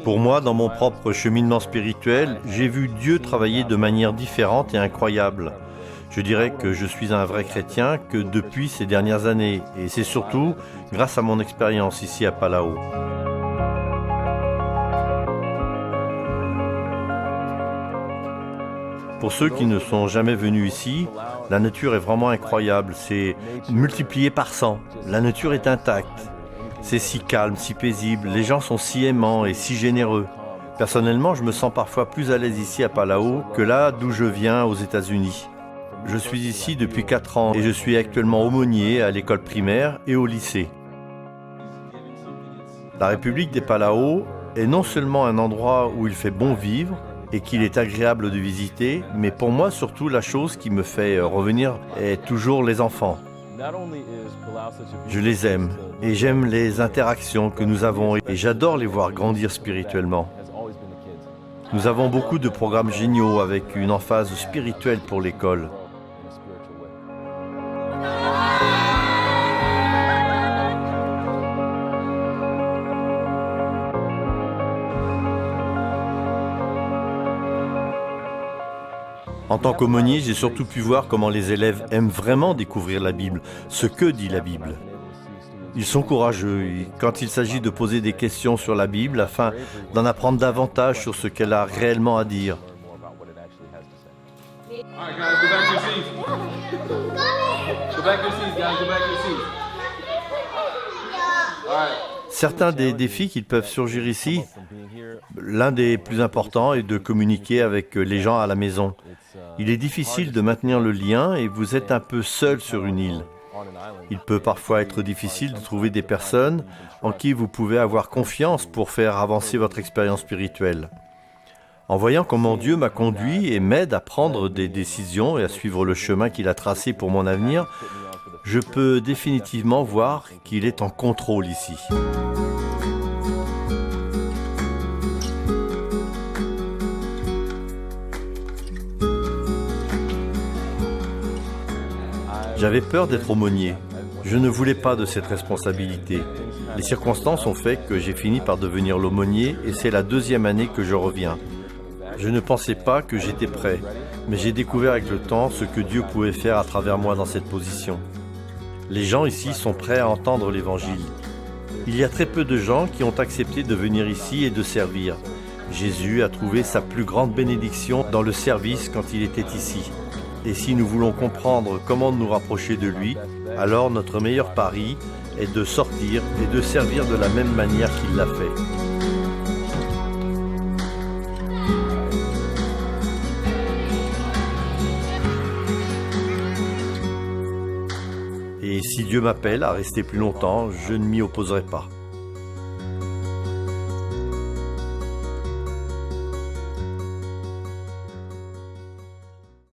Pour moi, dans mon propre cheminement spirituel, j'ai vu Dieu travailler de manière différente et incroyable. Je dirais que je suis un vrai chrétien que depuis ces dernières années, et c'est surtout grâce à mon expérience ici à Palau. Pour ceux qui ne sont jamais venus ici, la nature est vraiment incroyable, c'est multiplié par 100. La nature est intacte. C'est si calme, si paisible, les gens sont si aimants et si généreux. Personnellement, je me sens parfois plus à l'aise ici à Palau que là d'où je viens aux États-Unis. Je suis ici depuis 4 ans et je suis actuellement aumônier à l'école primaire et au lycée. La République des Palau est non seulement un endroit où il fait bon vivre et qu'il est agréable de visiter, mais pour moi surtout la chose qui me fait revenir est toujours les enfants. Je les aime et j'aime les interactions que nous avons et j'adore les voir grandir spirituellement. Nous avons beaucoup de programmes géniaux avec une emphase spirituelle pour l'école. En tant qu'aumônier, j'ai surtout pu voir comment les élèves aiment vraiment découvrir la Bible, ce que dit la Bible. Ils sont courageux quand il s'agit de poser des questions sur la Bible afin d'en apprendre davantage sur ce qu'elle a réellement à dire. Certains des défis qui peuvent surgir ici, l'un des plus importants est de communiquer avec les gens à la maison. Il est difficile de maintenir le lien et vous êtes un peu seul sur une île. Il peut parfois être difficile de trouver des personnes en qui vous pouvez avoir confiance pour faire avancer votre expérience spirituelle. En voyant comment Dieu m'a conduit et m'aide à prendre des décisions et à suivre le chemin qu'il a tracé pour mon avenir, je peux définitivement voir qu'il est en contrôle ici. J'avais peur d'être aumônier. Je ne voulais pas de cette responsabilité. Les circonstances ont fait que j'ai fini par devenir l'aumônier et c'est la 2e année que je reviens. Je ne pensais pas que j'étais prêt, mais j'ai découvert avec le temps ce que Dieu pouvait faire à travers moi dans cette position. Les gens ici sont prêts à entendre l'Évangile. Il y a très peu de gens qui ont accepté de venir ici et de servir. Jésus a trouvé sa plus grande bénédiction dans le service quand il était ici. Et si nous voulons comprendre comment nous rapprocher de lui, alors notre meilleur pari est de sortir et de servir de la même manière qu'il l'a fait. Et si Dieu m'appelle à rester plus longtemps, je ne m'y opposerai pas.